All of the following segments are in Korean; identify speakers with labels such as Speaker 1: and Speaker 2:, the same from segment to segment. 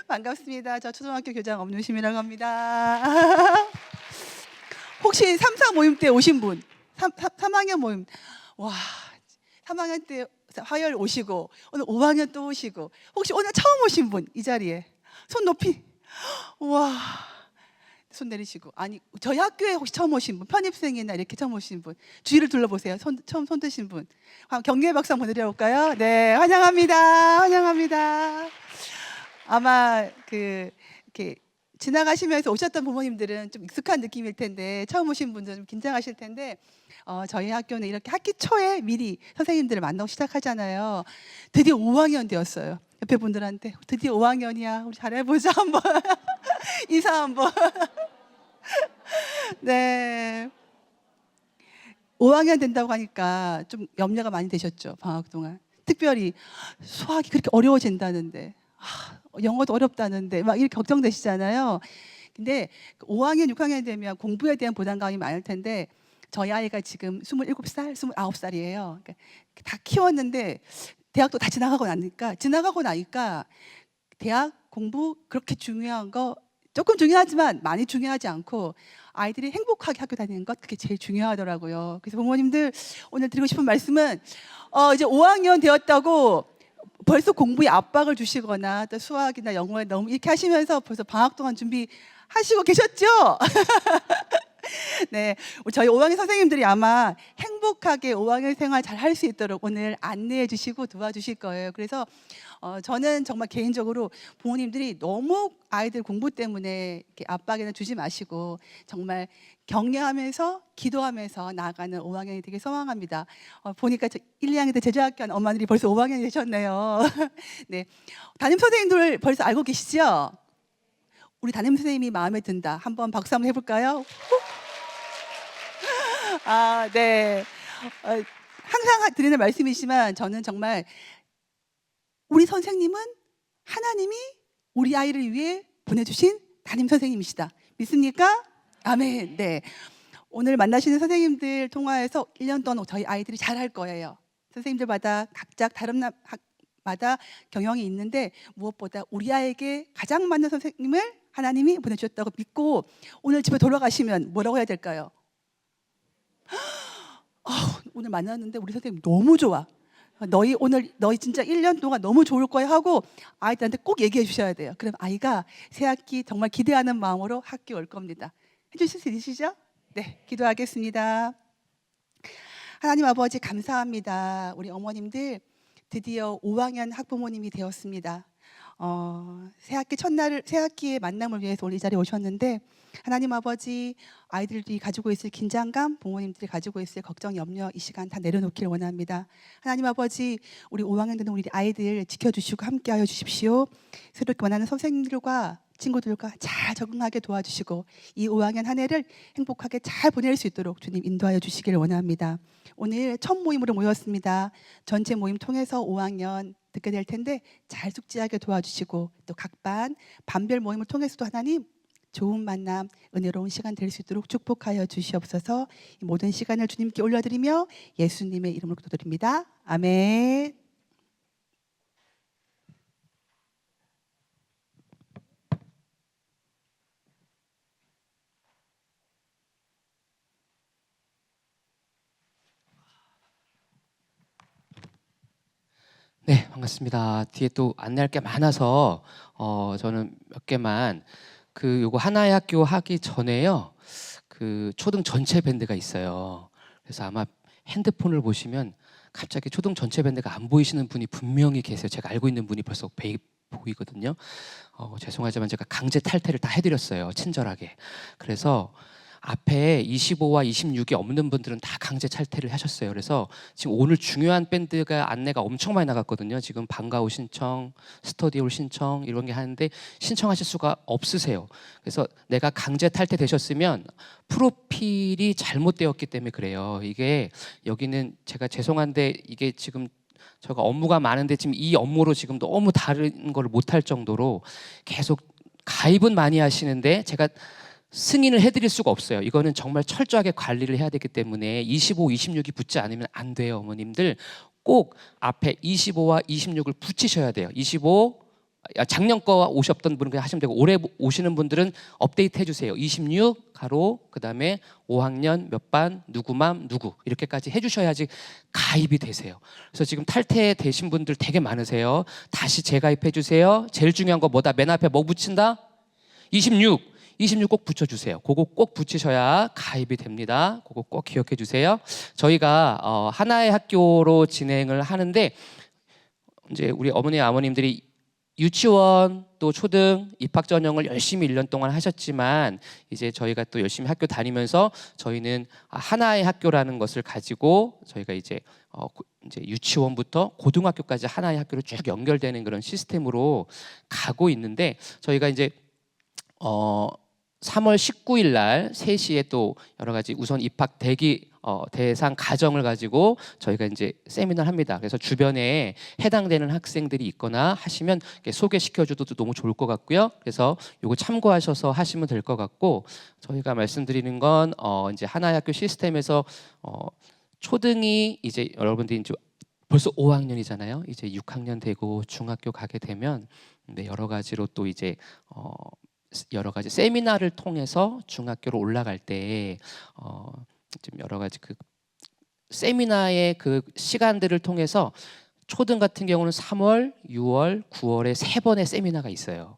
Speaker 1: 반갑습니다. 저 초등학교 교장 엄유심이라고 합니다. 혹시 3, 4 모임 때 오신 분? 3학년 모임. 와, 3학년 때 화요일 오시고 오늘 5학년 또 오시고 혹시 오늘 처음 오신 분 이 자리에 손 높이. 와, 손 내리시고. 아니 저희 학교에 혹시 처음 오신 분, 편입생이나 이렇게 처음 오신 분 주위를 둘러보세요. 처음 손 드신 분 격려의 박수 한번 드려볼까요? 네, 환영합니다. 환영합니다. 아마 이렇게 지나가시면서 오셨던 부모님들은 좀 익숙한 느낌일 텐데 처음 오신 분들은 좀 긴장하실 텐데 저희 학교는 이렇게 학기 초에 미리 선생님들을 만나고 시작하잖아요. 드디어 5학년 되었어요. 옆에 분들한테 드디어 5학년이야. 우리 잘해보자 한번 인사 한번. 네. 5학년 된다고 하니까 좀 염려가 많이 되셨죠, 방학 동안. 특별히 수학이 그렇게 어려워진다는데, 영어도 어렵다는데 막 이렇게 걱정되시잖아요. 근데 5학년, 6학년 되면 공부에 대한 부담감이 많을 텐데 저희 아이가 지금 27살, 29살이에요. 그러니까 다 키웠는데 대학도 다 지나가고 나니까 대학 공부 그렇게 중요한 거 조금 중요하지만 많이 중요하지 않고 아이들이 행복하게 학교 다니는 것 그게 제일 중요하더라고요. 그래서 부모님들 오늘 드리고 싶은 말씀은 이제 5학년 되었다고 벌써 공부에 압박을 주시거나 또 수학이나 영어에 너무 이렇게 하시면서 벌써 방학 동안 준비하시고 계셨죠? 네, 저희 5학년 선생님들이 아마 행복하게 5학년 생활 잘 할 수 있도록 오늘 안내해 주시고 도와주실 거예요. 그래서 저는 정말 개인적으로 부모님들이 너무 아이들 공부 때문에 이렇게 압박에는 주지 마시고 정말 격려하면서 기도하면서 나아가는 5학년이 되게 소망합니다. 보니까 저 1, 2학년 때 제자학교 한 엄마들이 벌써 5학년이 되셨네요. 네, 담임 선생님들 벌써 알고 계시죠? 우리 담임 선생님이 마음에 든다. 한번 박수 한번 해볼까요? 네. 항상 드리는 말씀이지만 저는 정말 우리 선생님은 하나님이 우리 아이를 위해 보내주신 담임 선생님이시다. 믿습니까? 아멘. 네. 오늘 만나시는 선생님들 통화해서 1년 동안 저희 아이들이 잘할 거예요. 선생님들마다 각자 다른 마다 경영이 있는데 무엇보다 우리 아이에게 가장 맞는 선생님을 하나님이 보내주셨다고 믿고 오늘 집에 돌아가시면 뭐라고 해야 될까요? 오늘 만났는데 우리 선생님 너무 좋아. 너희 진짜 1년 동안 너무 좋을 거야 하고 아이들한테 꼭 얘기해 주셔야 돼요. 그럼 아이가 새 학기 정말 기대하는 마음으로 학교 올 겁니다. 해주실 수 있으시죠? 네, 기도하겠습니다. 하나님 아버지 감사합니다. 우리 어머님들 드디어 5학년 학부모님이 되었습니다. 새 학기 첫날 새 학기의 만남을 위해서 오늘 이 자리에 오셨는데 하나님 아버지 아이들이 가지고 있을 긴장감, 부모님들이 가지고 있을 걱정, 염려 이 시간 다 내려놓기를 원합니다. 하나님 아버지 우리 5학년 되는 우리 아이들 지켜주시고 함께하여 주십시오. 새롭게 만나는 선생님들과 친구들과 잘 적응하게 도와주시고 이 5학년 한 해를 행복하게 잘 보낼 수 있도록 주님 인도하여 주시기를 원합니다. 오늘 첫 모임으로 모였습니다. 전체 모임 통해서 5학년 듣게 될 텐데 잘 숙지하게 도와주시고 또 각 반별 모임을 통해서도 하나님 좋은 만남, 은혜로운 시간 될 수 있도록 축복하여 주시옵소서. 이 모든 시간을 주님께 올려드리며 예수님의 이름으로 기도드립니다. 아멘.
Speaker 2: 네, 반갑습니다. 뒤에 또 안내할 게 많아서 저는 몇 개만 요거 하나의 학교 하기 전에요. 초등 전체 밴드가 있어요. 그래서 아마 핸드폰을 보시면 갑자기 초등 전체 밴드가 안 보이시는 분이 분명히 계세요. 제가 알고 있는 분이 벌써 보이거든요. 죄송하지만 제가 강제 탈퇴를 다 해드렸어요. 친절하게. 그래서 앞에 25와 26이 없는 분들은 다 강제 탈퇴를 하셨어요. 그래서 지금 오늘 중요한 밴드가 안내가 엄청 많이 나갔거든요. 지금 방과후 신청, 스터디홀 신청 이런 게 하는데 신청하실 수가 없으세요. 그래서 내가 강제 탈퇴 되셨으면 프로필이 잘못되었기 때문에 그래요. 이게 여기는 제가 죄송한데 이게 지금 제가 업무가 많은데 지금 이 업무로 지금 너무 다른 걸 못할 정도로 계속 가입은 많이 하시는데 제가 승인을 해드릴 수가 없어요. 이거는 정말 철저하게 관리를 해야 되기 때문에 25, 26이 붙지 않으면 안 돼요. 어머님들 꼭 앞에 25와 26을 붙이셔야 돼요. 작년 거 오셨던 분은 그냥 하시면 되고 올해 오시는 분들은 업데이트 해주세요. 26 가로 그다음에 5학년 몇 반 누구맘 누구 이렇게까지 해주셔야지 가입이 되세요. 그래서 지금 탈퇴되신 분들 되게 많으세요. 다시 재가입해 주세요. 제일 중요한 거 뭐다? 맨 앞에 뭐 붙인다? 26 꼭 붙여주세요. 그거 꼭 붙이셔야 가입이 됩니다. 그거 꼭 기억해 주세요. 저희가 하나의 학교로 진행을 하는데 이제 우리 어머니 아버님들이 유치원 또 초등 입학 전형을 열심히 1년 동안 하셨지만 이제 저희가 또 열심히 학교 다니면서 저희는 하나의 학교라는 것을 가지고 저희가 이제 유치원부터 고등학교까지 하나의 학교로 쭉 연결되는 그런 시스템으로 가고 있는데 저희가 이제 3월 19일 날 3시에 또 여러 가지 우선 입학 대기 대상 가정을 가지고 저희가 이제 세미나를 합니다. 그래서 주변에 해당되는 학생들이 있거나 하시면 소개시켜 줘도 너무 좋을 것 같고요. 그래서 요거 참고하셔서 하시면 될 것 같고 저희가 말씀드리는 건 이제 하나의 학교 시스템에서 초등이 이제 여러분들이 이제 벌써 5학년이잖아요. 이제 6학년 되고 중학교 가게 되면 여러 가지로 또 이제 여러 가지 세미나를 통해서 중학교로 올라갈 때 좀 여러 가지 그 세미나의 그 시간들을 통해서 초등 같은 경우는 3월, 6월, 9월에 3번의 세미나가 있어요.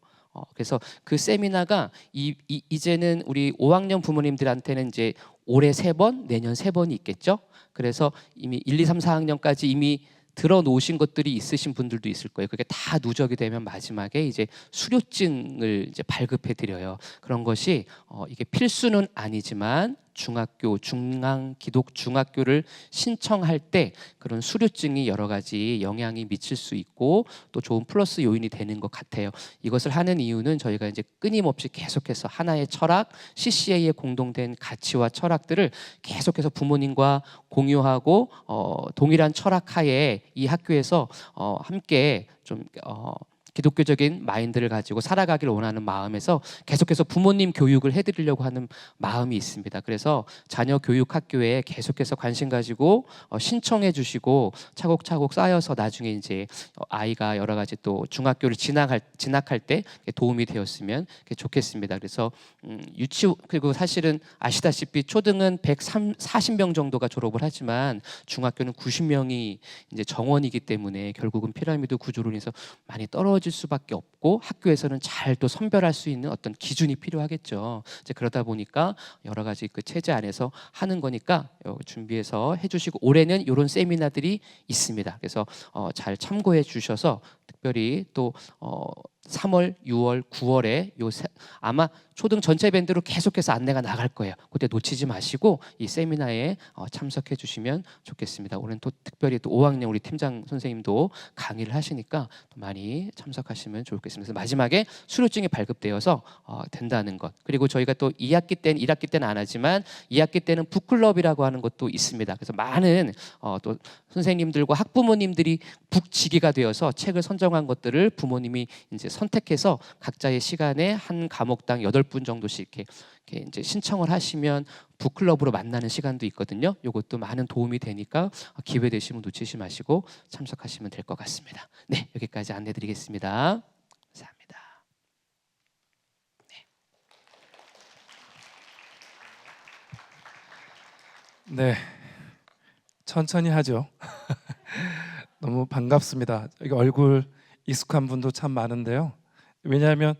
Speaker 2: 그래서 그 세미나가 이제는 우리 5학년 부모님들한테는 이제 올해 3번, 내년 3번이 있겠죠. 그래서 이미 1, 2, 3, 4학년까지 이미 들어놓으신 것들이 있으신 분들도 있을 거예요. 그게 다 누적이 되면 마지막에 이제 수료증을 이제 발급해 드려요. 그런 것이 이게 필수는 아니지만 중학교, 중앙 기독 중학교를 신청할 때 그런 수료증이 여러 가지 영향이 미칠 수 있고 또 좋은 플러스 요인이 되는 것 같아요. 이것을 하는 이유는 저희가 이제 끊임없이 계속해서 하나의 철학, CCA의 공동된 가치와 철학들을 계속해서 부모님과 공유하고 동일한 철학 하에 이 학교에서 함께 좀 기독교적인 마인드를 가지고 살아가기를 원하는 마음에서 계속해서 부모님 교육을 해드리려고 하는 마음이 있습니다. 그래서 자녀 교육 학교에 계속해서 관심 가지고 신청해 주시고 차곡차곡 쌓여서 나중에 이제 아이가 여러 가지 또 중학교를 진학할 때 도움이 되었으면 좋겠습니다. 그래서 그리고 사실은 아시다시피 초등은 140명 정도가 졸업을 하지만 중학교는 90명이 이제 정원이기 때문에 결국은 피라미드 구조로 인해서 많이 떨어질 수밖에 없고 학교에서는 잘 또 선별할 수 있는 어떤 기준이 필요하겠죠. 이제 그러다 보니까 여러 가지 그 체제 안에서 하는 거니까 준비해서 해주시고 올해는 이런 세미나들이 있습니다. 그래서 잘 참고해 주셔서 특별히 또 3월, 6월, 9월에 아마 초등 전체 밴드로 계속해서 안내가 나갈 거예요. 그때 놓치지 마시고 이 세미나에 참석해 주시면 좋겠습니다. 올해는 또 특별히 또 5학년 우리 팀장 선생님도 강의를 하시니까 또 많이 참석하시면 좋겠습니다. 그래서 마지막에 수료증이 발급되어서 된다는 것. 그리고 저희가 또 2학기 때는 1학기 때는 안 하지만 2학기 때는 북클럽이라고 하는 것도 있습니다. 그래서 많은 또 선생님들과 학부모님들이 북지기가 되어서 책을 선정한 것들을 부모님이 이제 선택해서 각자의 시간에 한 과목당 8분 정도씩 이렇게 이제 신청을 하시면 북클럽으로 만나는 시간도 있거든요. 이것도 많은 도움이 되니까 기회 되시면 놓치지 마시고 참석하시면 될 것 같습니다. 네, 여기까지 안내드리겠습니다. 감사합니다.
Speaker 3: 네, 천천히 하죠. 너무 반갑습니다. 여기 얼굴 익숙한 분도 참 많은데요. 왜냐하면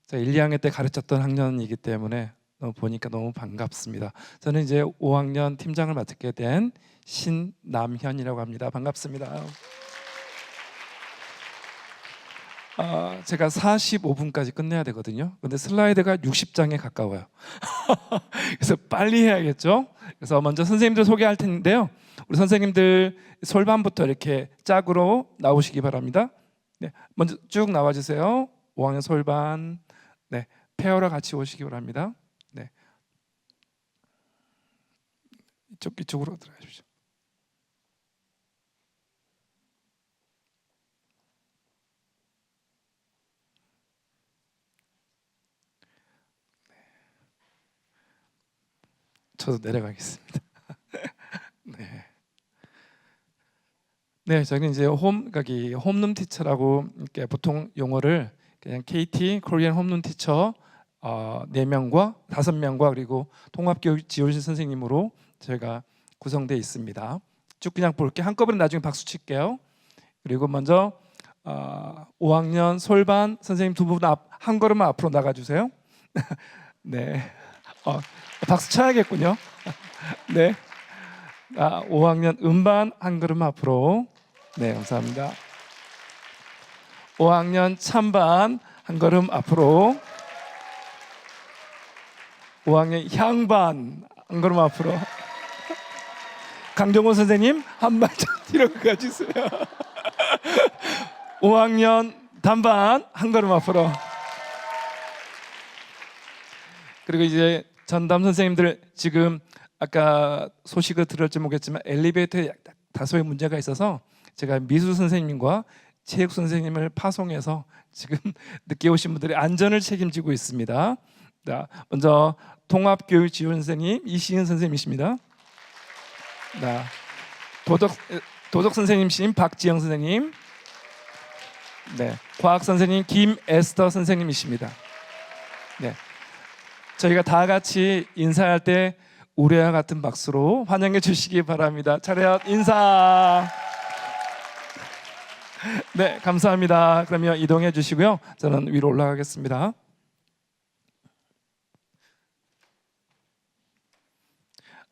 Speaker 3: 제가 1, 2학년 때 가르쳤던 학년이기 때문에 보니까 너무 반갑습니다. 저는 이제 5학년 팀장을 맡게 된 신남현이라고 합니다. 반갑습니다. 제가 45분까지 끝내야 되거든요. 근데 슬라이드가 60장에 가까워요. 그래서 빨리 해야겠죠. 그래서 먼저 선생님들 소개할 텐데요. 우리 선생님들 솔반부터 이렇게 짝으로 나오시기 바랍니다. 네, 먼저 쭉 나와주세요. 5학년 솔반, 네, 페어랑 같이 오시기 바랍니다. 네, 이쪽으로 들어가 주십시오. 저도 내려가겠습니다. 네. 네, 저희는 이제 홈룸 티처라고 이렇게 보통 용어를 그냥 KT 코리안 홈런 티처 4명과 5명과 그리고 통합교육 지원실 선생님으로 저희가 구성되어 있습니다. 쭉 그냥 볼게. 한꺼번에 나중에 박수 칠게요. 그리고 먼저 5학년 솔반 선생님 두 분 한 걸음만 앞으로 나가주세요. 네, 박수 쳐야겠군요. 네, 5학년 음반 한 걸음 앞으로. 네, 감사합니다. 5학년 찬반 한 걸음 앞으로. 5학년 향반 한 걸음 앞으로. 강정호 선생님 한 발짝 뒤로 가주세요. 5학년 단반 한 걸음 앞으로. 그리고 이제 전담 선생님들 지금 아까 소식을 들을지 모르겠지만 엘리베이터에 다소의 문제가 있어서 제가 미술 선생님과 체육 선생님을 파송해서 지금 늦게 오신 분들의 안전을 책임지고 있습니다. 자, 먼저 통합교육 지원 선생님 이시은 선생님이십니다. 자, 도덕 선생님이신 박지영 선생님. 네, 과학 선생님 김에스터 선생님이십니다. 네, 저희가 다 같이 인사할 때 우레와 같은 박수로 환영해 주시기 바랍니다. 차렷 인사. 네, 감사합니다. 그러면 이동해 주시고요. 저는 위로 올라가겠습니다.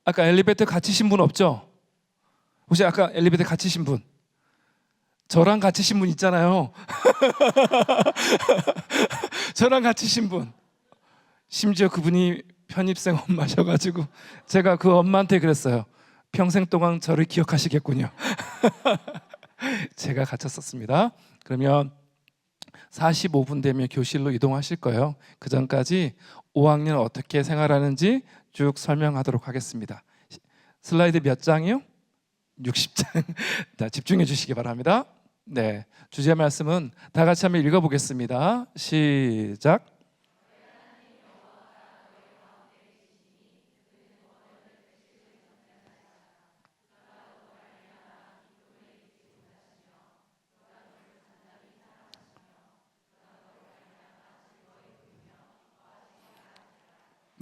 Speaker 3: 아까 엘리베이터 갇히신 분 없죠? 혹시 아까 엘리베이터 갇히신 분? 저랑 갇히신 분 있잖아요. 저랑 갇히신 분. 심지어 그분이 편입생 엄마셔가지고 제가 그 엄마한테 그랬어요. 평생 동안 저를 기억하시겠군요. 제가 갇혔었습니다. 그러면 45분 되면 교실로 이동하실 거예요. 그 전까지 5학년 어떻게 생활하는지 쭉 설명하도록 하겠습니다. 슬라이드 몇 장이요? 60장. 자, 집중해 주시기 바랍니다. 네, 주제 말씀은 다 같이 한번 읽어보겠습니다. 시작.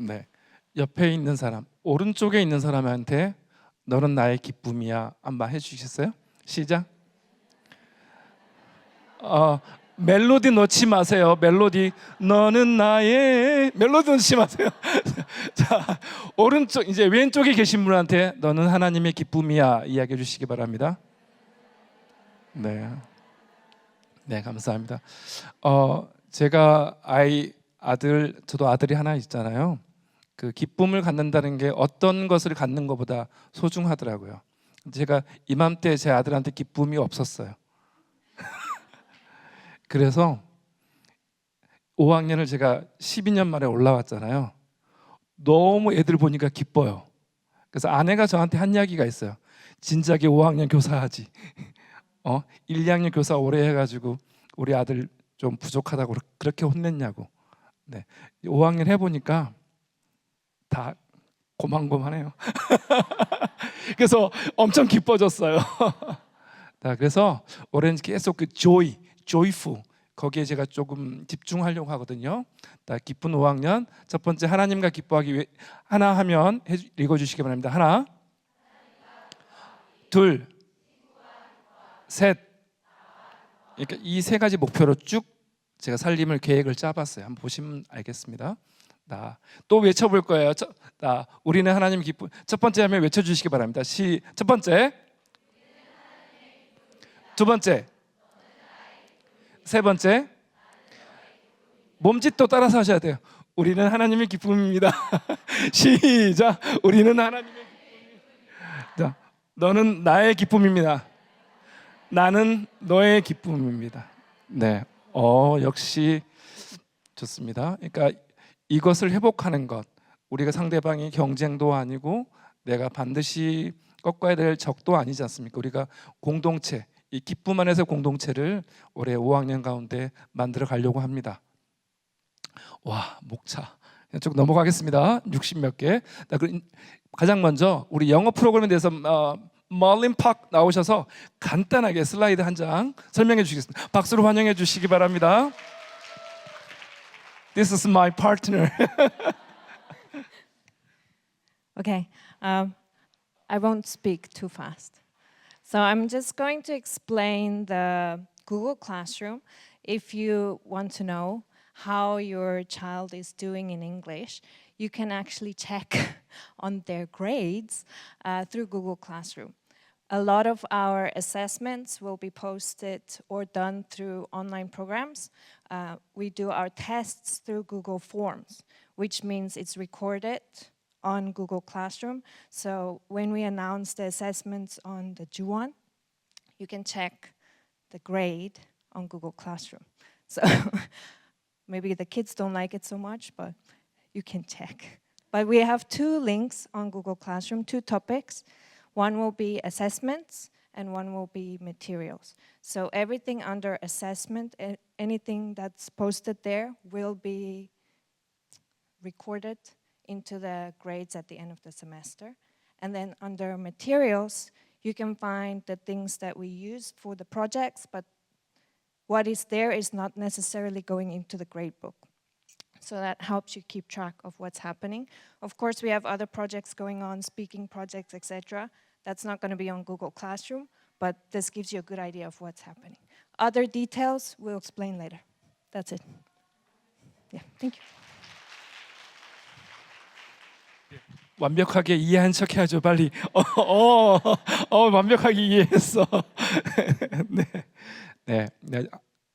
Speaker 3: 네, 옆에 있는 사람, 오른쪽에 있는 사람한테 너는 나의 기쁨이야 한번 해주시겠어요? 시작. 멜로디 넣지 마세요. 멜로디 너는 나의 멜로디 넣지 마세요. 자, 오른쪽 이제 왼쪽에 계신 분한테 너는 하나님의 기쁨이야 이야기해 주시기 바랍니다. 네, 네, 감사합니다. 제가 저도 아들이 하나 있잖아요. 그 기쁨을 갖는다는 게 어떤 것을 갖는 것보다 소중하더라고요. 제가 이맘때 제 아들한테 기쁨이 없었어요. 그래서 5학년을 제가 12년 만에 올라왔잖아요. 너무 애들 보니까 기뻐요. 그래서 아내가 저한테 한 이야기가 있어요. 진작에 5학년 교사하지. 1, 2학년 교사 오래 해가지고 우리 아들 좀 부족하다고 그렇게 혼냈냐고. 네, 5학년 해보니까 다 고만고만해요. 그래서 엄청 기뻐졌어요. 자, 그래서 올해는 계속 그 joyful 거기에 제가 조금 집중하려고 하거든요. 자, 기쁜 5학년 첫 번째 하나님과 기뻐하기 위해 하나 하면 읽어주시기 바랍니다. 하나, 둘, 셋. 그러니까 이 세 가지 목표로 쭉 제가 살림을 계획을 짜봤어요. 한번 보시면 알겠습니다. 또 외쳐볼 거예요. 우리는 하나님 기쁨. 첫 번째 하면 외쳐주시기 바랍니다. 첫 번째, 두 번째, 세 번째. 몸짓도 따라서 하셔야 돼요. 우리는 하나님의 기쁨입니다. 시작. 우리는 하나님의 기쁨입니다. 너는 나의 기쁨입니다. 나는 너의 기쁨입니다. 네, 역시 좋습니다. 그러니까 이것을 회복하는 것, 우리가 상대방이 경쟁도 아니고 내가 반드시 꺾어야 될 적도 아니지 않습니까? 우리가 공동체, 이 기쁨 안에서 공동체를 올해 5학년 가운데 만들어 가려고 합니다. 와, 목차. 쭉 넘어가겠습니다. 60 몇 개. 가장 먼저 우리 영어 프로그램에 대해서 멀린 팍 나오셔서 간단하게 슬라이드 한 장 설명해 주시겠습니다. 박수로 환영해 주시기 바랍니다. This is my partner.
Speaker 4: Okay, I won't speak too fast. So I'm just going to explain the Google Classroom. If you want to know how your child is doing in English, you can actually check on their grades through Google Classroom. A lot of our assessments will be posted or done through online programs. We do our tests through Google Forms, which means it's recorded on Google Classroom. So when we announce the assessments on the Juwon, you can check the grade on Google Classroom. So maybe the kids don't like it so much, but you can check. But we have 2 links on Google Classroom, 2 topics. One will be assessments and one will be materials. So everything under assessment, anything that's posted there will be recorded into the grades at the end of the semester. And then under materials, you can find the things that we use for the projects, but what is there is not necessarily going into the grade book. So that helps you keep track of what's happening. Of course, we have other projects going on, speaking projects, etc. That's not going to be on Google Classroom, but this gives you a good idea of what's happening. Other details we'll explain later. That's it. Yeah, thank you.
Speaker 3: 완벽하게 이해한 척 해야죠, 빨리. 완벽하게 이해했어. 네.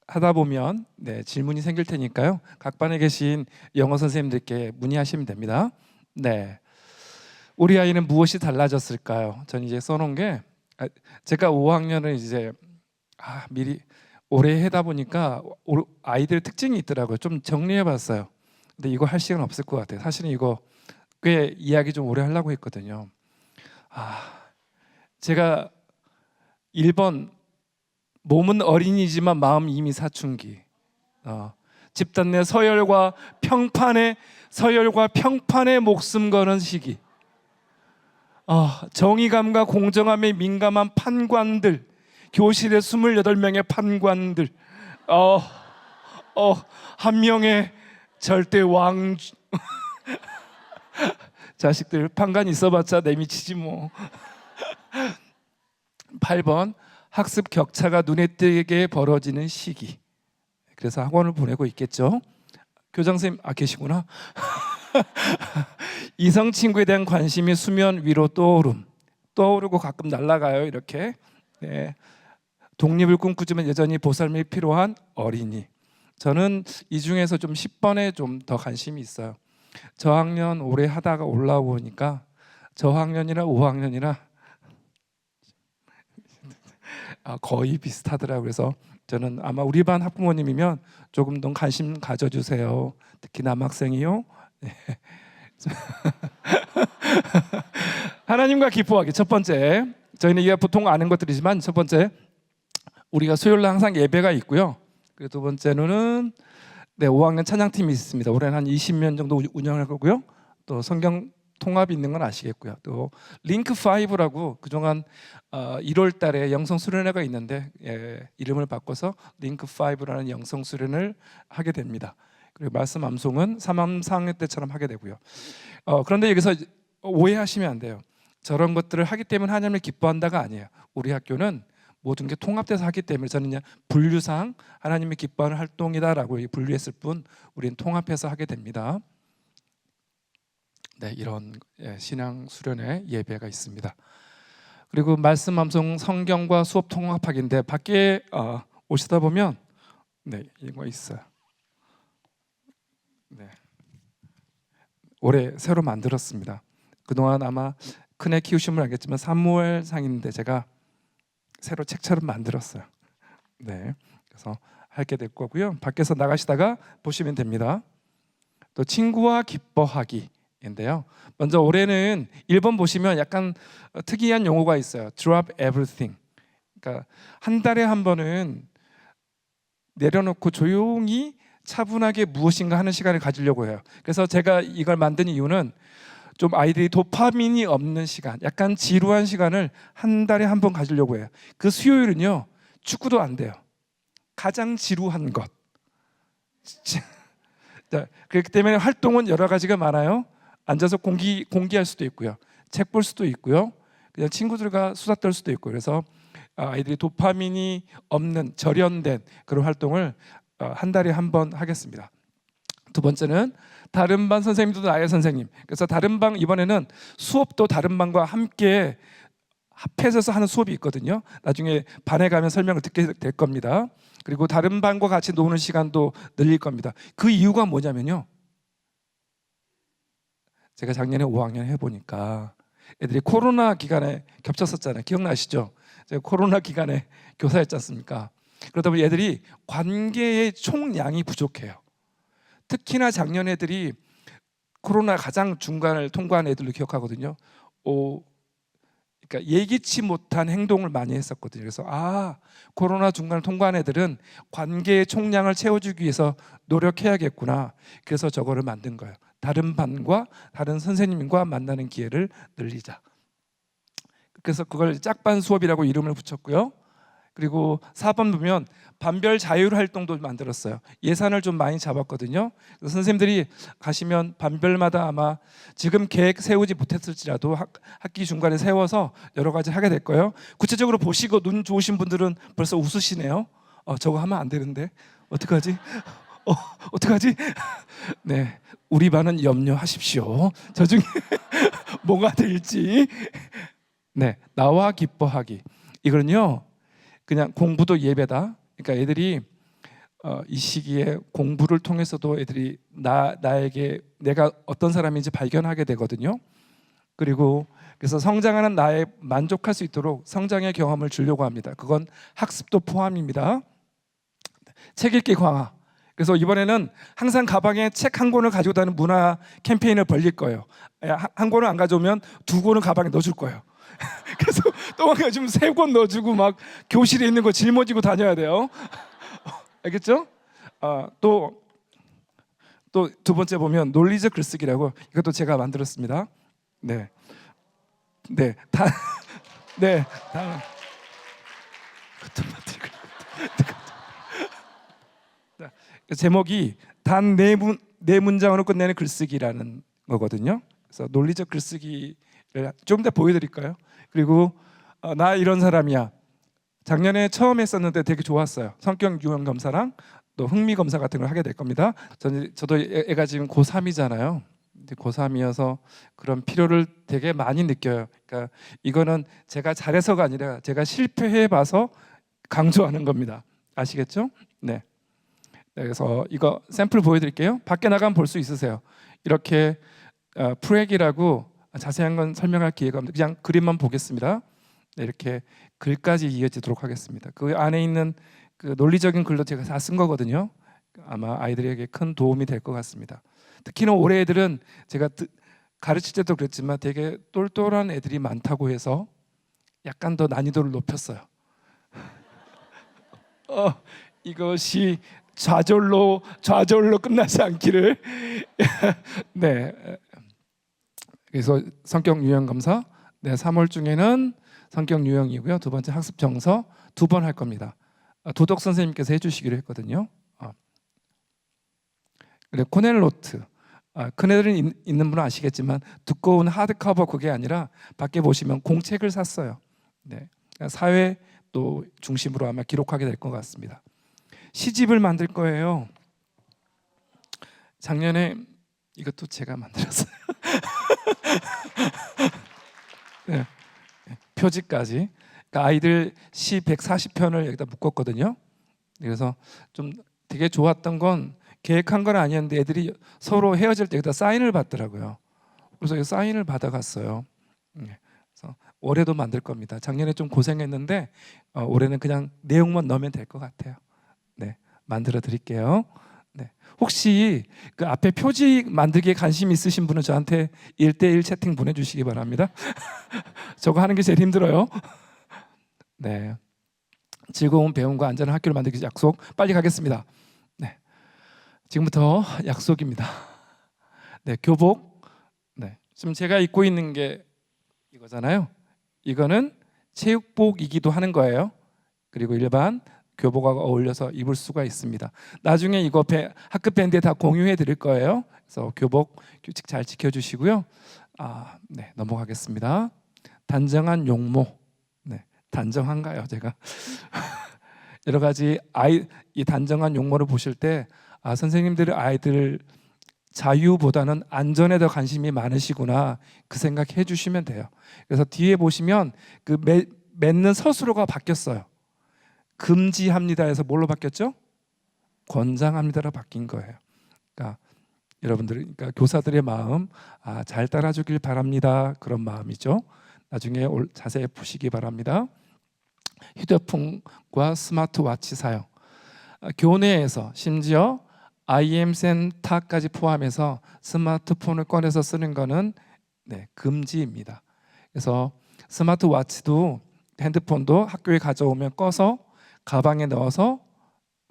Speaker 3: 하다 보면 질문이 생길 테니까요. 각 반에 계신 영어 선생님들께 문의하시면 됩니다. 네. 우리 아이는 무엇이 달라졌을까요? 저는 이제 써놓은 게 제가 5학년을 이제 미리 올해 해다 보니까 아이들 특징이 있더라고요. 좀 정리해봤어요. 근데 이거 할 시간 없을 것 같아요. 사실은 이거 꽤 이야기 좀 오래 하려고 했거든요. 제가 1번 몸은 어린이지만 마음 이미 사춘기. 집단 내 서열과 평판에 목숨 거는 시기. 정의감과 공정함에 민감한 판관들, 교실에 28명의 판관들, 한 명의 절대 왕 자식들 판관 있어봤자 내미치지 뭐. 8번 학습 격차가 눈에 띄게 벌어지는 시기. 그래서 학원을 보내고 있겠죠. 교장 선생님 계시구나. 이성 친구에 대한 관심이 수면 위로 떠오르고 가끔 날아가요. 이렇게. 네. 독립을 꿈꾸지만 여전히 보살핌이 필요한 어린이. 저는 이 중에서 좀 10번에 좀 더 관심이 있어요. 저학년 오래 하다가 올라오니까 저학년이나 5학년이나 거의 비슷하더라고요. 그래서 저는 아마 우리 반 학부모님이면 조금 더 관심 가져주세요. 특히 남학생이요. 네. 하나님과 기뻐하기. 첫 번째, 저희는 이게 보통 아는 것들이지만 첫 번째, 우리가 수요일날 항상 예배가 있고요. 그리고 두 번째는 5학년 찬양팀이 있습니다. 올해는 한 20년 정도 운영할 거고요. 또 성경 통합이 있는 건 아시겠고요. 또 링크 5라고 그동안 1월 달에 영성 수련회가 있는데 이름을 바꿔서 링크 5라는 영성 수련을 하게 됩니다. 그리고 말씀 암송은 3, 4학년 때처럼 하게 되고요. 그런데 여기서 오해하시면 안 돼요. 저런 것들을 하기 때문에 하나님을 기뻐한다가 아니에요. 우리 학교는 모든 게 통합돼서 하기 때문에 저는 그냥 분류상 하나님이 기뻐하는 활동이다라고 분류했을 뿐 우리는 통합해서 하게 됩니다. 네, 이런 신앙 수련회 예배가 있습니다. 그리고 말씀 암송 성경과 수업 통합학인데 밖에 오시다 보면 이거 있어요. 네. 올해 새로 만들었습니다. 그동안 아마 큰애 키우시면 알겠지만 사무엘상인데 제가 새로 책처럼 만들었어요. 네, 그래서 하게 될 거고요. 밖에서 나가시다가 보시면 됩니다. 또 친구와 기뻐하기인데요. 먼저 올해는 1번 보시면 약간 특이한 용어가 있어요. Drop everything. 그러니까 한 달에 한 번은 내려놓고 조용히 차분하게 무엇인가 하는 시간을 가지려고 해요. 그래서 제가 이걸 만든 이유는 좀 아이들이 도파민이 없는 시간, 약간 지루한 시간을 한 달에 한 번 가지려고 해요. 그 수요일은요, 축구도 안 돼요. 가장 지루한 것. 자, 그렇기 때문에 활동은 여러 가지가 많아요. 앉아서 공기할 수도 있고요. 책 볼 수도 있고요. 그냥 친구들과 수다 떨 수도 있고. 그래서 아이들이 도파민이 없는 절연된 그런 활동을 한 달에 한 번 하겠습니다. 두 번째는 다른 반 선생님들도 나의 선생님. 그래서 다른 방 이번에는 수업도 다른 반과 함께 합해서 하는 수업이 있거든요. 나중에 반에 가면 설명을 듣게 될 겁니다. 그리고 다른 반과 같이 노는 시간도 늘릴 겁니다. 그 이유가 뭐냐면요. 제가 작년에 5학년 해보니까 애들이 코로나 기간에 겹쳤었잖아요. 기억나시죠? 제가 코로나 기간에 교사였지 않습니까? 그러다 보니 애들이 관계의 총량이 부족해요. 특히나 작년 애들이 코로나 가장 중간을 통과한 애들로 기억하거든요. 그러니까 예기치 못한 행동을 많이 했었거든요. 그래서 코로나 중간을 통과한 애들은 관계의 총량을 채워주기 위해서 노력해야겠구나. 그래서 저거를 만든 거예요. 다른 반과 다른 선생님과 만나는 기회를 늘리자. 그래서 그걸 짝반 수업이라고 이름을 붙였고요. 그리고 4번 보면 반별 자율 활동도 만들었어요. 예산을 좀 많이 잡았거든요. 그래서 선생님들이 가시면 반별마다 아마 지금 계획 세우지 못했을지라도 학기 중간에 세워서 여러 가지 하게 될 거예요. 구체적으로 보시고 눈 좋으신 분들은 벌써 웃으시네요. 저거 하면 안 되는데 어떡하지? 어떡하지? 네, 우리 반은 염려하십시오. 저 중에 뭐가 될지. 네, 나와 기뻐하기. 이거는요. 그냥 공부도 예배다. 그러니까 애들이 이 시기에 공부를 통해서도 애들이 나에게 내가 어떤 사람인지 발견하게 되거든요. 그리고 그래서 성장하는 나에 만족할 수 있도록 성장의 경험을 주려고 합니다. 그건 학습도 포함입니다. 책 읽기 강화. 그래서 이번에는 항상 가방에 책 한 권을 가지고 다니는 문화 캠페인을 벌릴 거예요. 한 권을 안 가져오면 두 권을 가방에 넣어줄 거예요. 그래서 또 지금 3권 넣어주고 막 교실에 있는 거 짊어지고 다녀야 돼요. 알겠죠? 또 두 번째 보면 논리적 글쓰기라고 이것도 제가 만들었습니다. 네, 네, 네, 다음. 제목이 단 네 문장으로 끝내는 글쓰기라는 거거든요. 그래서 논리적 글쓰기를 좀 더 보여드릴까요? 그리고 나 이런 사람이야. 작년에 처음 했었는데 되게 좋았어요. 성격 유형 검사랑 또 흥미 검사 같은 걸 하게 될 겁니다. 저도 애가 지금 고3이잖아요. 고3이어서 그런 필요를 되게 많이 느껴요. 그러니까 이거는 제가 잘해서가 아니라 제가 실패해봐서 강조하는 겁니다. 아시겠죠? 네. 그래서 이거 샘플 보여드릴게요. 밖에 나가면 볼 수 있으세요. 이렇게 프렉이라고 자세한 건 설명할 기회가 없는데 그냥 그림만 보겠습니다. 네, 이렇게 글까지 이어지도록 하겠습니다. 그 안에 있는 그 논리적인 글도 제가 다 쓴 거거든요. 아마 아이들에게 큰 도움이 될 것 같습니다. 특히나 올해 애들은 제가 가르칠 때도 그랬지만 되게 똘똘한 애들이 많다고 해서 약간 더 난이도를 높였어요. 이것이 좌절로 끝나지 않기를. 네. 그래서 성격 유형 검사, 네, 3월 중에는 성격 유형이고요. 두 번째 학습 정서 2번 할 겁니다. 도덕 선생님께서 해주시기로 했거든요. 그리고 코넬 노트. 큰 애들은 있는 분은 아시겠지만 두꺼운 하드커버 그게 아니라 밖에 보시면 공책을 샀어요. 네, 사회 또 중심으로 아마 기록하게 될 것 같습니다. 시집을 만들 거예요. 작년에 이것도 제가 만들었어요. 네, 표지까지. 그러니까 아이들 시 140편을 여기다 묶었거든요. 그래서 좀 되게 좋았던 건 계획한 건 아니었는데 애들이 서로 헤어질 때 여기다 사인을 받더라고요. 그래서 이 사인을 받아갔어요. 그래서 올해도 만들 겁니다. 작년에 좀 고생했는데 올해는 그냥 내용만 넣으면 될 것 같아요. 네, 만들어 드릴게요. 네, 혹시 그 앞에 표지 만들기에 관심 있으신 분은 저한테 1대1 채팅 보내주시기 바랍니다. 저거 하는 게 제일 힘들어요. 네, 즐거운 배움과 안전한 학교를 만들기 위해서 약속. 빨리 가겠습니다. 네, 지금부터 약속입니다. 네, 교복. 네, 지금 제가 입고 있는 게 이거잖아요. 이거는 체육복이기도 하는 거예요. 그리고 일반 교복하고 어울려서 입을 수가 있습니다. 나중에 이거 학급 밴드에 다 공유해 드릴 거예요. 그래서 교복 규칙 잘 지켜주시고요. 네, 넘어가겠습니다. 단정한 용모. 네, 단정한가요, 제가? 여러 가지 이 단정한 용모를 보실 때 선생님들의 아이들 자유보다는 안전에 더 관심이 많으시구나 그 생각해 주시면 돼요. 그래서 뒤에 보시면 그 맺는 서술어가 바뀌었어요. 금지합니다에서 뭘로 바뀌었죠? 권장합니다로 바뀐 거예요. 그러니까 여러분들, 그러니까 교사들의 마음 잘 따라주길 바랍니다. 그런 마음이죠. 나중에 자세히 보시기 바랍니다. 휴대폰과 스마트워치 사용, 교내에서 심지어 IM센터까지 포함해서 스마트폰을 꺼내서 쓰는 거는 금지입니다. 그래서 스마트워치도 핸드폰도 학교에 가져오면 꺼서 가방에 넣어서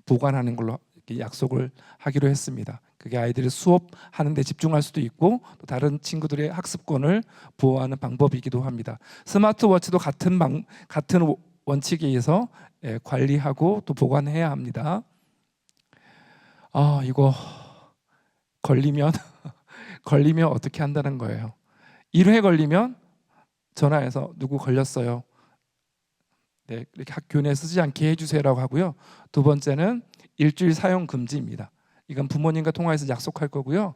Speaker 3: 보관하는 걸로 약속을 하기로 했습니다. 그게 아이들이 수업하는 데 집중할 수도 있고 또 다른 친구들의 학습권을 보호하는 방법이기도 합니다. 스마트워치도 같은 원칙에 의해서 관리하고 또 보관해야 합니다. 이거 걸리면 어떻게 한다는 거예요. 1회 걸리면 전화해서 누구 걸렸어요. 네, 이렇게 학교 내 쓰지 않게 해주세요라고 하고요. 두 번째는 일주일 사용 금지입니다. 이건 부모님과 통화해서 약속할 거고요.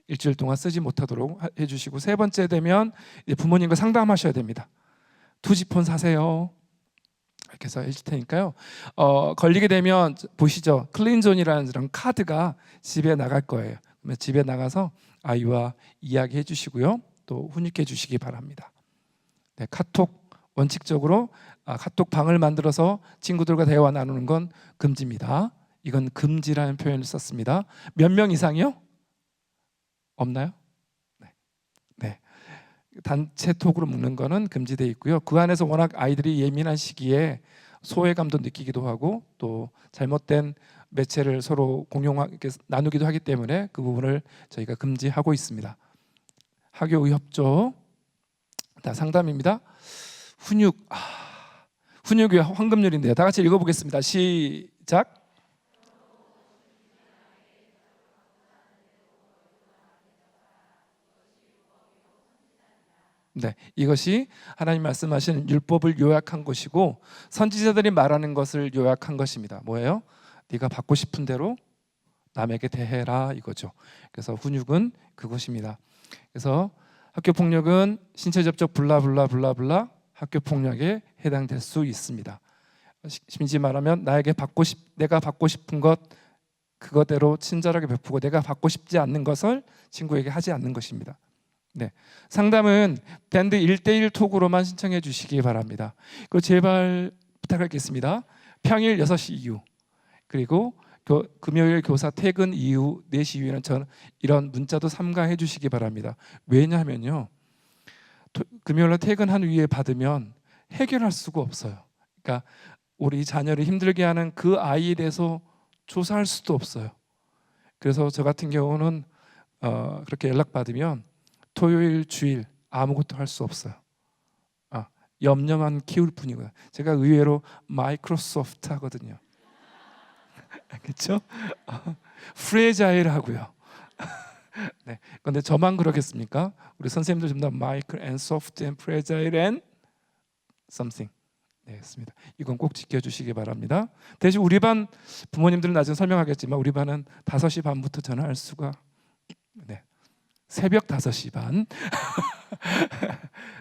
Speaker 3: 일주일 동안 쓰지 못하도록 해주시고, 세 번째 되면 부모님과 상담하셔야 됩니다. 투지폰 사세요. 이렇게 해서 해줄 테니까요. 걸리게 되면 보시죠. 클린존이라는 그런 카드가 집에 나갈 거예요. 그러면 집에 나가서 아이와 이야기해 주시고요. 또 훈육해 주시기 바랍니다. 네, 카톡 원칙적으로 카톡 방을 만들어서 친구들과 대화 나누는 건 금지입니다. 이건 금지라는 표현을 썼습니다. 몇 명 이상이요? 없나요? 네. 단체 톡으로 묶는 거는 금지되어 있고요. 그 안에서 워낙 아이들이 예민한 시기에 소외감도 느끼기도 하고 또 잘못된 매체를 서로 나누기도 하기 때문에 그 부분을 저희가 금지하고 있습니다. 학교 협조, 상담입니다. 훈육이 황금률인데요. 다 같이 읽어보겠습니다. 시작. 네, 이것이 하나님 말씀하시는 율법을 요약한 것이고 선지자들이 말하는 것을 요약한 것입니다. 뭐예요? 네가 받고 싶은 대로 남에게 대해라 이거죠. 그래서 훈육은 그것입니다. 그래서 학교 폭력은 신체 접촉 블라블라 학교 폭력에 해당될 수 있습니다. 심지 말하면 내가 받고 싶은 것 그거대로 친절하게 베푸고 내가 받고 싶지 않는 것을 친구에게 하지 않는 것입니다. 네, 상담은 밴드 1대1 톡으로만 신청해 주시기 바랍니다. 그리고 제발 부탁드리겠습니다. 평일 6시 이후 그리고 금요일 교사 퇴근 이후 4시 이후에는 저는 이런 문자도 삼가해 주시기 바랍니다. 왜냐하면요, 금요일날 퇴근한 후에 받으면 해결할 수가 없어요. 그러니까 우리 자녀를 힘들게 하는 그 아이에 대해서 조사할 수도 없어요. 그래서 저 같은 경우는 그렇게 연락받으면 토요일, 주일 아무것도 할 수 없어요. 염려만 키울 뿐이고요. 제가 의외로 마이크로소프트 하거든요. 그렇죠? 프레자일 하고요. 네, 그런데 저만 그러겠습니까? 우리 선생님들 전부 다 마이크로 앤 소프트 앤 프레자일 앤 something. 네, 있습니다. 이건 꼭 지켜주시기 바랍니다. 대신 우리 반 부모님들은 나중에 설명하겠지만 우리 반은 5시 반부터 전화할 수가 새벽 5시 반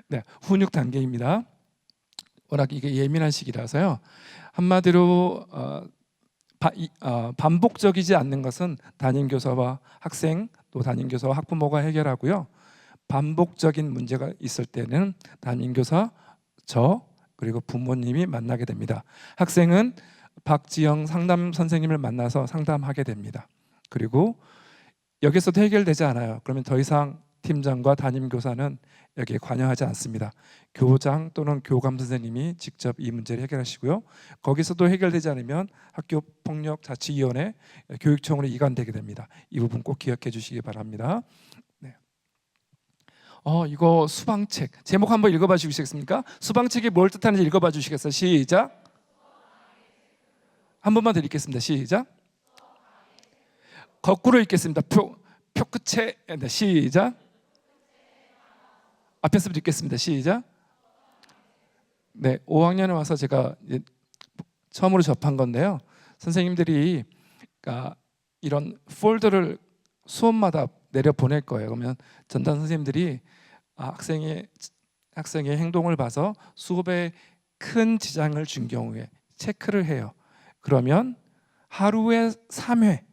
Speaker 3: 네, 훈육 단계입니다. 워낙 이게 예민한 시기라서요. 한마디로 반복적이지 않는 것은 담임교사와 학생 또 담임교사와 학부모가 해결하고요. 반복적인 문제가 있을 때는 담임교사, 저 그리고 부모님이 만나게 됩니다. 학생은 박지영 상담 선생님을 만나서 상담하게 됩니다. 그리고 여기서도 해결되지 않아요. 그러면 더 이상 팀장과 담임교사는 여기에 관여하지 않습니다. 교장 또는 교감 선생님이 직접 이 문제를 해결하시고요. 거기서도 해결되지 않으면 학교폭력자치위원회 교육청으로 이관되게 됩니다. 이 부분 꼭 기억해 주시기 바랍니다. 네. 이거 수방책 제목 한번 읽어봐 주시겠습니까? 수방책이 뭘 뜻하는지 읽어봐 주시겠어요? 시작. 한 번만 더 읽겠습니다. 시작. 거꾸로 읽겠습니다. 표 끝에. 네, 시작. 앞에서부터 읽겠습니다. 시작. 네, 5학년에 와서 제가 이제 처음으로 접한 건데요. 선생님들이 그러니까 이런 폴더를 수업마다 내려 보낼 거예요. 그러면 전담 선생님들이 학생의 행동을 봐서 수업에 큰 지장을 준 경우에 체크를 해요. 그러면 하루에 3회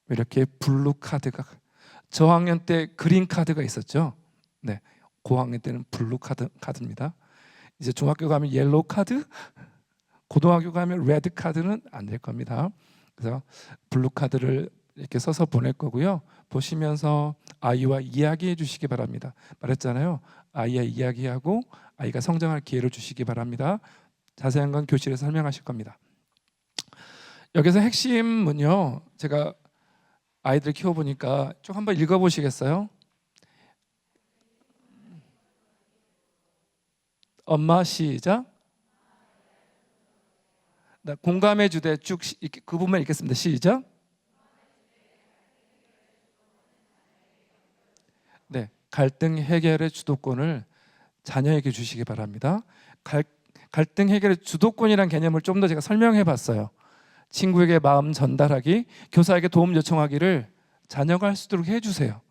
Speaker 3: 이렇게 블루 카드가, 저학년 때 그린 카드가 있었죠. 네, 고학년 때는 블루 카드입니다. 이제 중학교 가면 옐로우 카드, 고등학교 가면 레드 카드는 안 될 겁니다. 그래서 블루 카드를 이렇게 써서 보낼 거고요. 보시면서 아이와 이야기해 주시기 바랍니다. 말했잖아요. 아이와 이야기하고 아이가 성장할 기회를 주시기 바랍니다. 자세한 건 교실에서 설명하실 겁니다. 여기서 핵심은요, 제가 아이들 키워보니까 쭉 한번 읽어보시겠어요? 엄마 시작. 공감해 주되 쭉 그 부분만 읽겠습니다. 시작. 네, 갈등 해결의 주도권을 자녀에게 주시기 바랍니다. 갈등 해결의 주도권이란 개념을 좀 더 제가 설명해 봤어요. 친구에게 마음 전달하기, 교사에게 도움 요청하기를 자녀가 할 수 있도록 해주세요.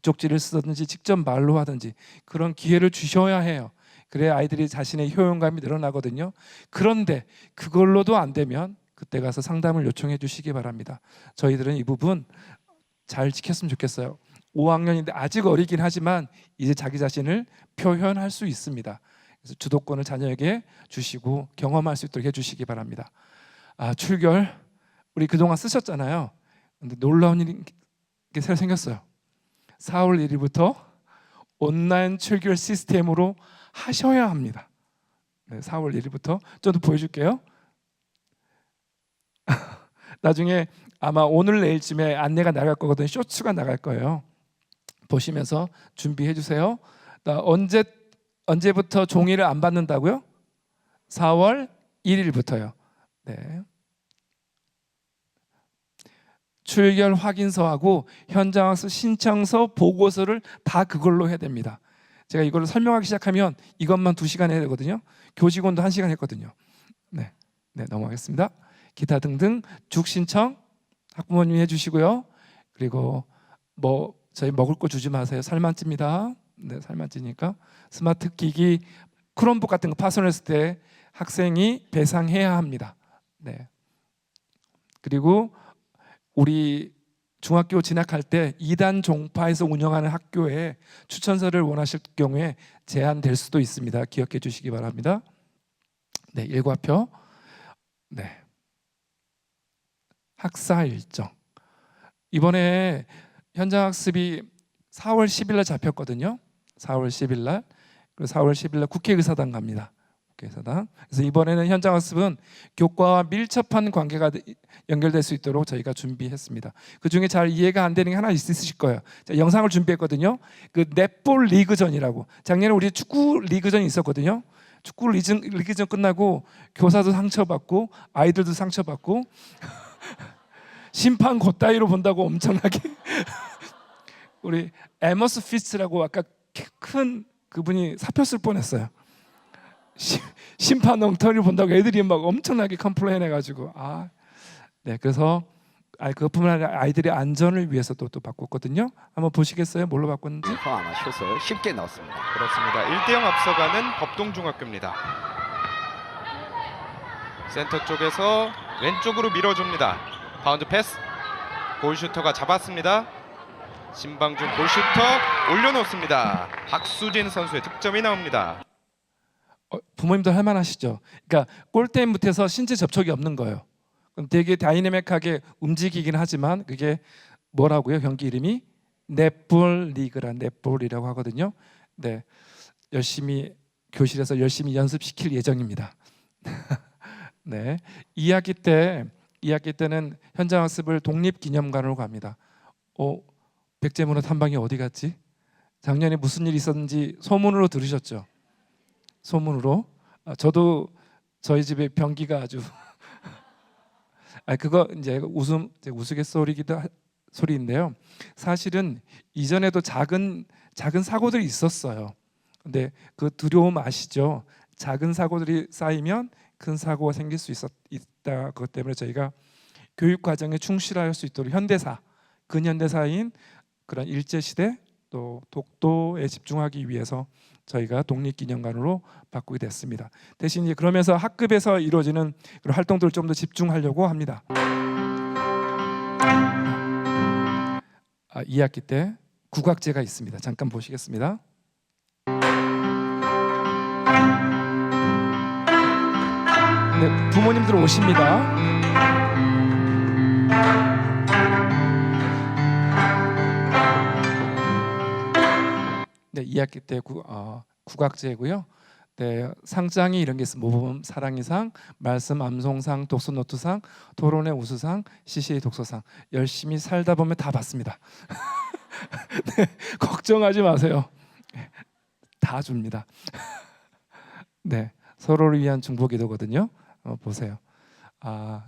Speaker 3: 쪽지를 쓰든지 직접 말로 하든지 그런 기회를 주셔야 해요. 그래야 아이들이 자신의 효용감이 늘어나거든요. 그런데 그걸로도 안 되면 그때 가서 상담을 요청해 주시기 바랍니다. 저희들은 이 부분 잘 지켰으면 좋겠어요. 5학년인데 아직 어리긴 하지만 이제 자기 자신을 표현할 수 있습니다. 그래서 주도권을 자녀에게 주시고 경험할 수 있도록 해주시기 바랍니다. 출결 우리 그동안 쓰셨잖아요. 근데 놀라운 일이 새로 생겼어요. 4월 1일부터 온라인 출결 시스템으로 하셔야 합니다. 네, 4월 1일부터 저도 보여줄게요. 나중에 아마 오늘 내일쯤에 안내가 나갈 거거든요. 쇼츠가 나갈 거예요. 보시면서 준비해 주세요. 언제부터 종이를 안 받는다고요? 4월 1일부터요. 네. 출결 확인서하고 현장학습 신청서 보고서를 다 그걸로 해야 됩니다. 제가 이걸 설명하기 시작하면 이것만 2시간 해야 되거든요. 교직원도 1시간 했거든요. 네, 넘어가겠습니다. 기타 등등 죽 신청 학부모님이 해주시고요. 그리고 저희 먹을 거 주지 마세요. 살만 찝니다. 네, 살만 찌니까 스마트 기기 크롬북 같은 거 파손했을 때 학생이 배상해야 합니다. 네. 그리고 우리 중학교 진학할 때 2단 종파에서 운영하는 학교에 추천서를 원하실 경우에 제한될 수도 있습니다. 기억해 주시기 바랍니다. 네, 일과표. 네. 학사 일정. 이번에 현장 학습이 4월 10일 날 잡혔거든요. 4월 10일 날. 그리고 4월 10일 날 국회의사당 갑니다. 국회의사당. 그래서 이번에는 현장 학습은 교과와 밀접한 관계가 연결될 수 있도록 저희가 준비했습니다. 그 중에 잘 이해가 안 되는 게 하나 있으실 거예요. 자, 영상을 준비했거든요. 그 넷볼 리그전이라고. 작년에 우리 축구 리그전이 있었거든요. 축구 리그전 끝나고 교사도 상처받고 아이들도 상처받고 심판 곶따위로 본다고 엄청나게 우리 에머스 피츠라고 아까 큰 그분이 사표 쓸 뻔했어요. 심판 엉터리를 본다고 애들이 막 엄청나게 컴플레인 해가지고 네, 그래서 그것뿐만 아니라 아이들의 안전을 위해서도 또 바꿨거든요. 한번 보시겠어요? 뭘로 바꿨는지?
Speaker 5: 아마 숏을 쉽게 넣었습니다.
Speaker 6: 그렇습니다. 1대0 앞서가는 법동중학교입니다. 센터 쪽에서 왼쪽으로 밀어줍니다. 바운드 패스. 골슈터가 잡았습니다. 신방준 골슈터 올려놓습니다. 박수진 선수의 득점이 나옵니다.
Speaker 3: 부모님들 할만하시죠? 그러니까 골대에 못해서 신체 접촉이 없는 거예요. 그럼 되게 다이내믹하게 움직이긴 하지만 그게 뭐라고요? 경기 이름이 넷볼 리그란 넷볼이라고 하거든요. 네, 교실에서 열심히 연습시킬 예정입니다. 네, 2학기 때는 현장 학습을 독립기념관으로 갑니다. 백제문화 탐방이 어디 갔지? 작년에 무슨 일이 있었는지 소문으로 들으셨죠? 소문으로. 저도 저희 집에 변기가 아주 그거 이제 소리인데요. 사실은 이전에도 작은 사고들이 있었어요. 근데 그 두려움 아시죠? 작은 사고들이 쌓이면 큰 사고가 생길 수 있다. 그것 때문에 저희가 교육 과정에 충실할 수 있도록 근현대사인 그런 일제 시대 또 독도에 집중하기 위해서 저희가 독립기념관으로 바꾸게 됐습니다. 대신 이제 그러면서 학급에서 이루어지는 그런 활동들을 좀 더 집중하려고 합니다. 2학기 때 국악제가 있습니다. 잠깐 보시겠습니다. 네, 부모님들 오십니다. 네, 2학기 때 국악제고요. 네, 상장이 이런 게 있습니다. 모범 사랑이상, 말씀 암송상, 독서노트상, 토론의 우수상, CCA 독서상. 열심히 살다 보면 다 받습니다. 네, 걱정하지 마세요. 다 줍니다. 네, 서로를 위한 중보기도거든요. 보세요.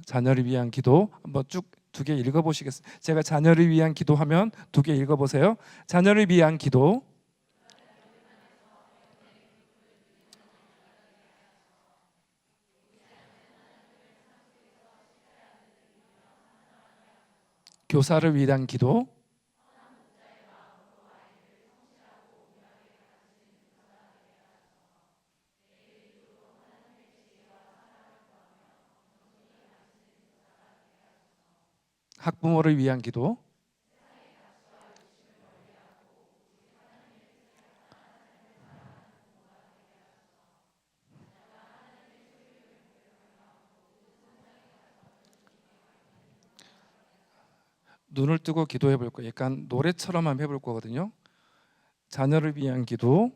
Speaker 3: 자녀를 위한 기도 한번 쭉 2개 읽어보시겠습니다. 제가 자녀를 위한 기도하면 2개 읽어보세요. 자녀를 위한 기도. 교사를 위한 기도. 학부모를 위한 기도. 눈을 뜨고 기도해 볼 거예요. 약간 노래처럼 한번 해볼 거거든요. 자녀를 위한 기도,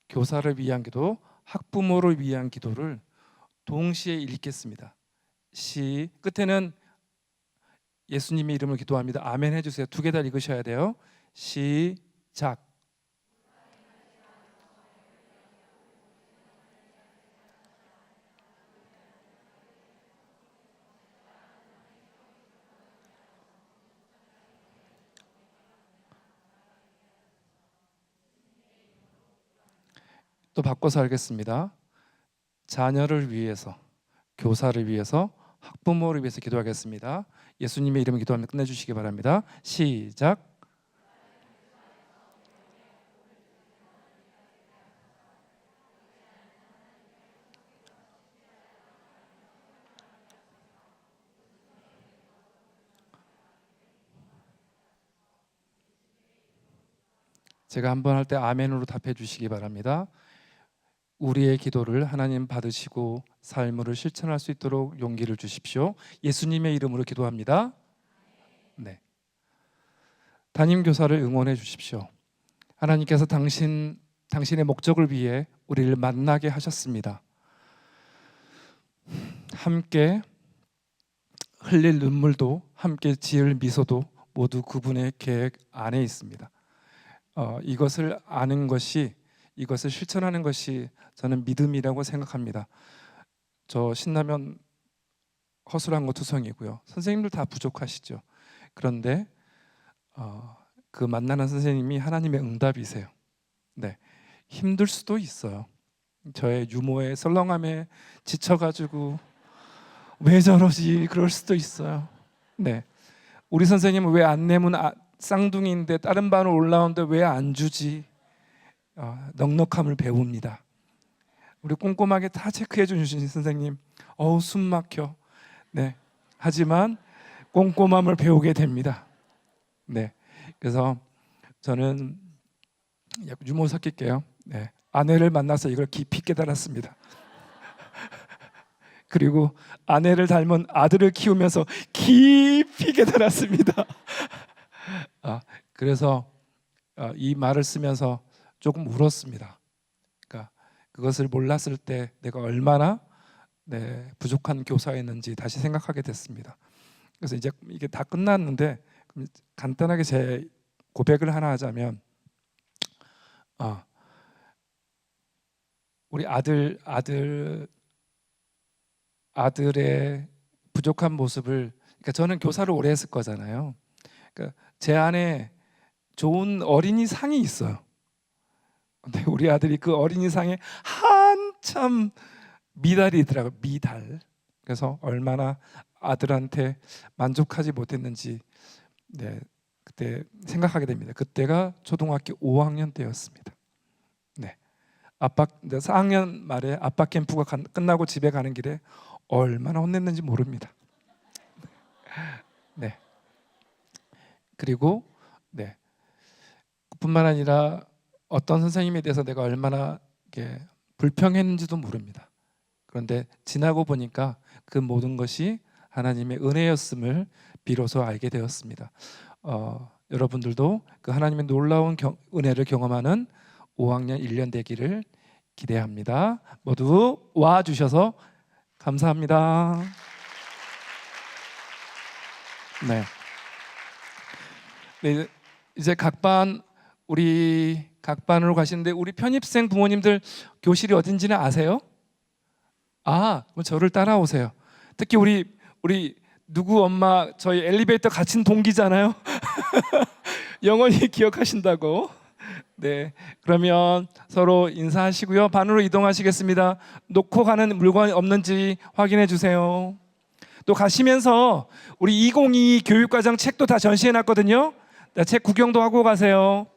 Speaker 3: 교사를 위한 기도, 학부모를 위한 기도를 동시에 읽겠습니다. 끝에는 예수님의 이름을 기도합니다. 아멘 해주세요. 2개 다 읽으셔야 돼요. 시작. 또 바꿔서 하겠습니다. 자녀를 위해서, 교사를 위해서, 학부모를 위해서 기도하겠습니다. 예수님의 이름을 기도하며 끝내주시기 바랍니다. 시작. 제가 한번 할 때 아멘으로 답해 주시기 바랍니다. 우리의 기도를 하나님 받으시고 삶을 실천할 수 있도록 용기를 주십시오. 예수님의 이름으로 기도합니다. 네. 담임 교사를 응원해 주십시오. 하나님께서 당신의 목적을 위해 우리를 만나게 하셨습니다. 함께 흘릴 눈물도 함께 지을 미소도 모두 그분의 계획 안에 있습니다. 이것을 아는 것이, 이것을 실천하는 것이 저는 믿음이라고 생각합니다. 저 신라면 허술한 거 투성이고요. 선생님들 다 부족하시죠. 그런데 그 만나는 선생님이 하나님의 응답이세요. 네, 힘들 수도 있어요. 저의 유머에 썰렁함에 지쳐가지고 왜 저러지 그럴 수도 있어요. 네, 우리 선생님은 왜 안 내면 쌍둥이인데 다른 반으로 올라오는데 왜 안 주지? 넉넉함을 배웁니다. 우리 꼼꼼하게 다 체크해 주신 선생님, 숨 막혀. 네, 하지만 꼼꼼함을 배우게 됩니다. 네, 그래서 저는 유머 섞일게요. 네, 아내를 만나서 이걸 깊이 깨달았습니다. 그리고 아내를 닮은 아들을 키우면서 깊이 깨달았습니다. 그래서 이 말을 쓰면서 조금 울었습니다. 그러니까 그것을 몰랐을 때 내가 얼마나 부족한 교사였는지 다시 생각하게 됐습니다. 그래서 이제 이게 다 끝났는데 간단하게 제 고백을 하나 하자면, 우리 아들 아들의 부족한 모습을, 그러니까 저는 교사를 오래 했을 거잖아요. 그러니까 제 안에 좋은 어린이 상이 있어요. 근데 우리 아들이 그 어린이 상에 한참 미달이더라고요. 미달. 그래서 얼마나 아들한테 만족하지 못했는지 네, 그때 생각하게 됩니다. 그때가 초등학교 5학년 때였습니다. 네, 4학년 말에 아빠 캠프가 끝나고 집에 가는 길에 얼마나 혼냈는지 모릅니다. 네. 그리고 네, 뿐만 아니라 어떤 선생님에 대해서 내가 얼마나 이렇게 불평했는지도 모릅니다. 그런데 지나고 보니까 그 모든 것이 하나님의 은혜였음을 비로소 알게 되었습니다. 여러분들도 그 하나님의 놀라운 은혜를 경험하는 5학년 1년 되기를 기대합니다. 모두 와 주셔서 감사합니다. 네. 네, 이제 우리 각반으로 가시는데 우리 편입생 부모님들 교실이 어딘지는 아세요? 그럼 저를 따라오세요. 특히 우리 누구 엄마 저희 엘리베이터 갇힌 동기잖아요. 영원히 기억하신다고. 네, 그러면 서로 인사하시고요. 반으로 이동하시겠습니다. 놓고 가는 물건이 없는지 확인해 주세요. 또 가시면서 우리 2022 교육과정 책도 다 전시해 놨거든요. 책 구경도 하고 가세요.